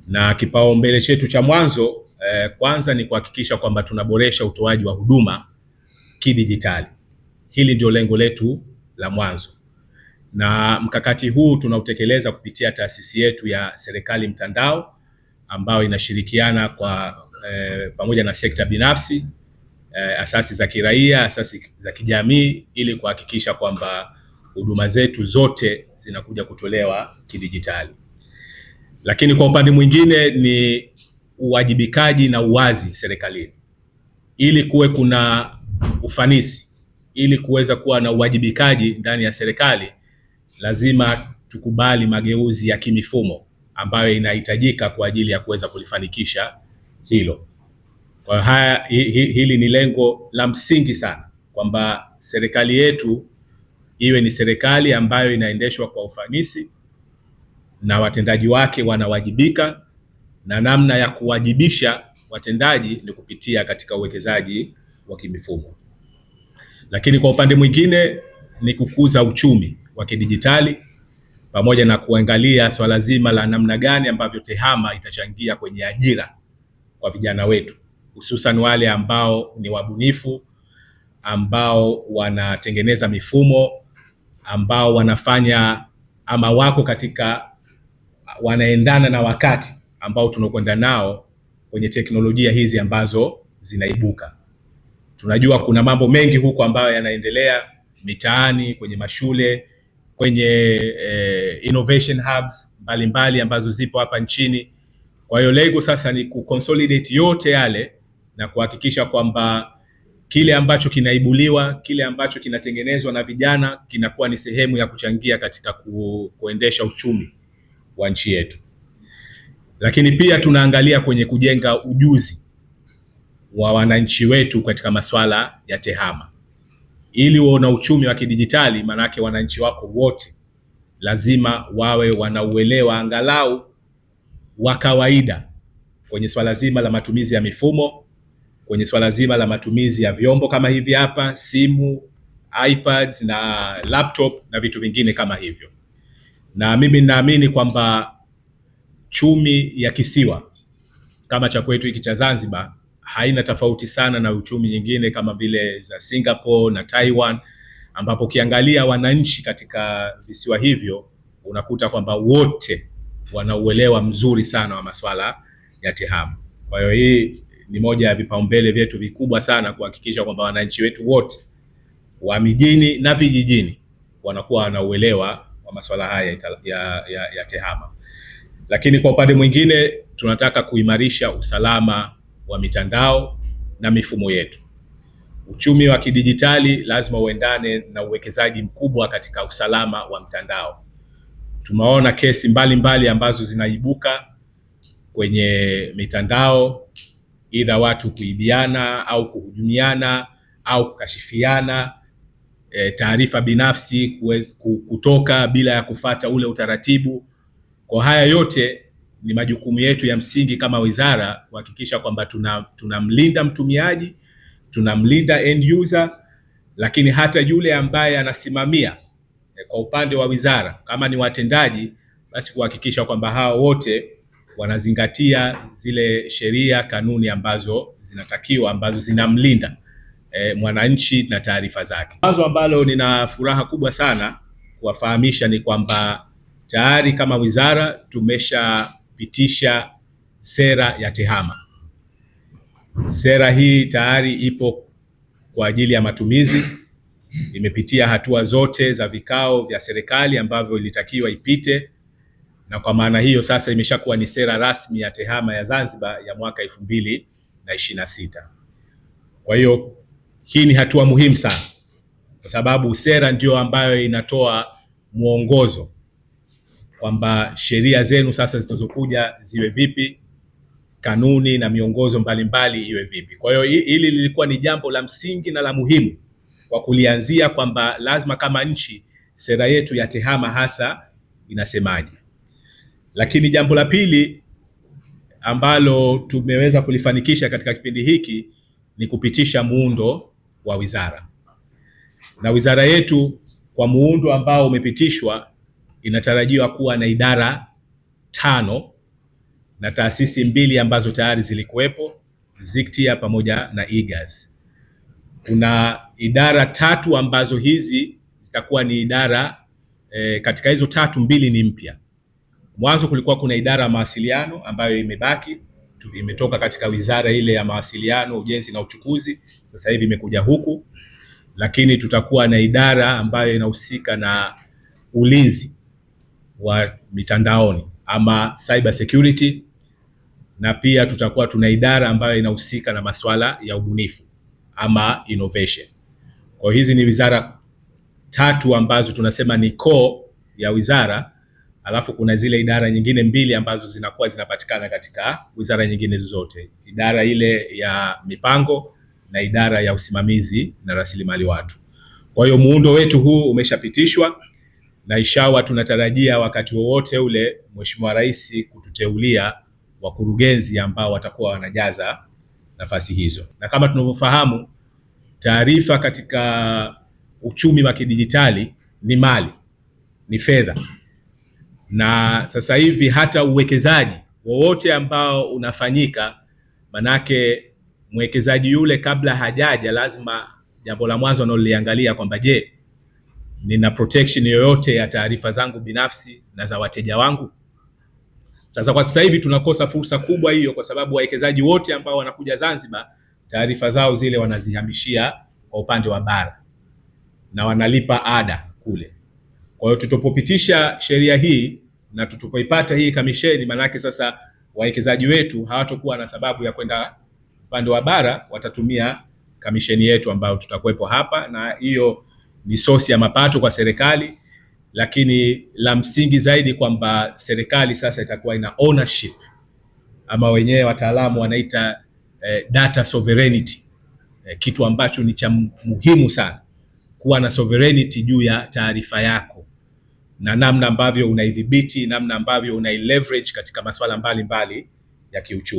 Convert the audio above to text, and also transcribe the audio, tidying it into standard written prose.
na kipaumbele chetu cha mwanzo kwanza ni kuhakikisha kwamba tunaboresha utoaji wa huduma kidijitali. Hili ndio lengo letu la mwanzo, na mkakati huu tunautekeleza kupitia taasisi yetu ya Serikali Mtandao ambayo inashirikiana pamoja na sekta binafsi, asasi za kiraia, asasi za kijamii, ili kuhakikisha kwamba huduma zetu zote zinakuja kutolewa kidijitali. Lakini kwa upande mwingine ni uwajibikaji na uwazi serikalini. Ili kuwe kuna ufanisi, ili kuweza kuwa na uwajibikaji ndani ya serikali, lazima tukubali mageuzi ya kimifumo ambayo inahitajika kwa ajili ya kuweza kulifanikisha hilo. Kwa hili ni lengo la msingi sana, kwamba serikali yetu iwe ni serikali ambayo inaendeshwa kwa ufanisi na watendaji wake wanawajibika, na namna ya kuwajibisha watendaji ni kupitia katika uwekezaji wa kimifumo. Lakini kwa upande mwingine ni kukuza uchumi wa kidijitali pamoja na kuangalia swala zima la namna gani ambavyo TEHAMA itachangia kwenye ajira kwa vijana wetu, hususan wale ambao ni wabunifu, ambao wanatengeneza mifumo, ambao wanafanya ama wako wanaendana na wakati ambao tunakwenda nao kwenye teknolojia hizi ambazo zinaibuka. Tunajua kuna mambo mengi huko ambayo yanaendelea mitaani, kwenye mashule, kwenye innovation hubs mbalimbali ambazo zipo hapa nchini. Kwa hiyo lengo sasa ni kuconsolidate yote yale na kuhakikisha kwamba kile ambacho kinaibuliwa, kile ambacho kinatengenezwa na vijana kinakuwa ni sehemu ya kuchangia katika kuendesha uchumi wa nchi yetu. Lakini pia tunaangalia kwenye kujenga ujuzi wa wananchi wetu katika masuala ya TEHAMA. Ili uwe na uchumi wa kidijitali, manake wananchi wako wote lazima wawe wanauelewa angalau wa kawaida kwenye swala zima la matumizi ya mifumo, kwenye swala zima la matumizi ya vyombo kama hivi hapa, simu, iPads na laptop na vitu vingine kama hivyo. Na mimi ninaamini kwamba chumi ya kisiwa kama cha kwetu hiki cha Zanzibar haina tofauti sana na uchumi nyingine kama vile za Singapore na Taiwan, ambapo ukiangalia wananchi katika visiwa hivyo unakuta kwamba wote wanauelewa mzuri sana wa masuala ya TEHAMA. Kwa hiyo hii ni moja ya vipaumbele vyetu vikubwa sana, kuhakikisha kwamba wananchi wetu wote wa mijini na vijijini wanakuwa wanauelewa wa masuala haya ya TEHAMA. Lakini kwa upande mwingine tunataka kuimarisha usalama wa mitandao na mifumo yetu. Uchumi wa kidijitali lazima uendane na uwekezaji mkubwa katika usalama wa mtandao. Tumeona kesi mbalimbali ambazo zinaibuka kwenye mitandao, idha watu kuibiana au kuhujumiana au kukashifiana, taarifa binafsi kutoka bila ya kufata ule utaratibu. Kwa haya yote ni majukumu yetu ya msingi kama wizara kuhakikisha kwamba tunamlinda mtumiaji, tunamlinda end user, lakini hata yule ambaye anasimamia kwa upande wa wizara kama ni watendaji, basi kuhakikisha kwamba hao wote wanazingatia zile sheria, kanuni ambazo zinatakiwa, ambazo zinamlinda mwananchi na taarifa zake. Wazo ambalo nina furaha kubwa sana kuwafahamisha ni kwamba tayari kama wizara tumeshapitisha sera ya TEHAMA. Sera hii tayari ipo kwa ajili ya matumizi, imepitia hatua zote za vikao vya serikali ambavyo ilitakiwa ipite, na kwa maana hiyo sasa imeshakuwa ni sera rasmi ya TEHAMA ya Zanzibar ya mwaka 2026. Kwa hiyo hii ni hatua muhimu sana, kwa sababu sera ndio ambayo inatoa mwongozo kwamba sheria zenu sasa zinazokuja ziwe vipi, kanuni na miongozo mbalimbali iwe vipi. Kwa hiyo hili lilikuwa ni jambo la msingi na la muhimu kwa kulianzia, kwamba lazima kama nchi sera yetu ya TEHAMA hasa inasemaje. Lakini jambo la pili ambalo tumeweza kulifanikisha katika kipindi hiki ni kupitisha muundo wa wizara. Na wizara yetu kwa muundo ambao umepitishwa inatarajiwa kuwa na idara 5 na taasisi mbili ambazo tayari zilikuwepo, ZICTIA pamoja na IGAS. Kuna idara tatu ambazo hizi zitakuwa ni idara katika hizo tatu, mbili ni mpya. Mwanzo kulikuwa kuna idara ya mawasiliano ambayo imebaki, imetoka katika wizara ile ya mawasiliano, ujenzi na uchukuzi, sasa hivi imekuja huku. Lakini tutakuwa na idara ambayo inahusika na ulinzi wa mitandaoni ama cyber security, na pia tutakuwa tuna idara ambayo inahusika na masuala ya ubunifu ama innovation. Kwa hizi ni wizara tatu ambazo tunasema ni core ya wizara, alafu kuna zile idara nyingine mbili ambazo zinakuwa zinapatikana katika wizara nyingine zote, idara ile ya mipango na idara ya usimamizi na rasilimali watu. Kwa hiyo muundo wetu huu umeshapitishwa na inshallah tunatarajia wakati wowote ule Mheshimiwa Rais kututeulia wakurugenzi ambao watakuwa wanajaza nafasi hizo. Na kama tunavyofahamu, taarifa katika uchumi wa kidijitali ni mali, ni fedha. Na sasa hivi hata uwekezaji wowote ambao unafanyika, manake mwekezaji yule kabla hajaja lazima jambo la mwanzo analoliangalia kwamba je, nina protection yoyote ya taarifa zangu binafsi na za wateja wangu? Sasa kwa sasa hivi tunakosa fursa kubwa hiyo, kwa sababu wawekezaji wote ambao wanakuja Zanzibar taarifa zao zile wanazihamishia kwa upande wa bara na wanalipa ada kule. Kwa hiyo tutopopitisha sheria hii na tutopoipata hii kamisheni, manake sasa wawekezaji wetu hawatakuwa na sababu ya kwenda upande wa bara, watatumia kamisheni yetu ambayo tutakuwepo hapa, na hiyo ni sosi ya mapato kwa serikali. Lakini la msingi zaidi kwamba serikali sasa itakuwa ina ownership ama wenyewe wataalamu wanaita data sovereignty, kitu ambacho ni cha muhimu sana, kuwa na sovereignty juu ya taarifa yako na namna ambavyo unaidhibiti, namna ambavyo unaileverage katika masuala mbalimbali ya kiuchumi.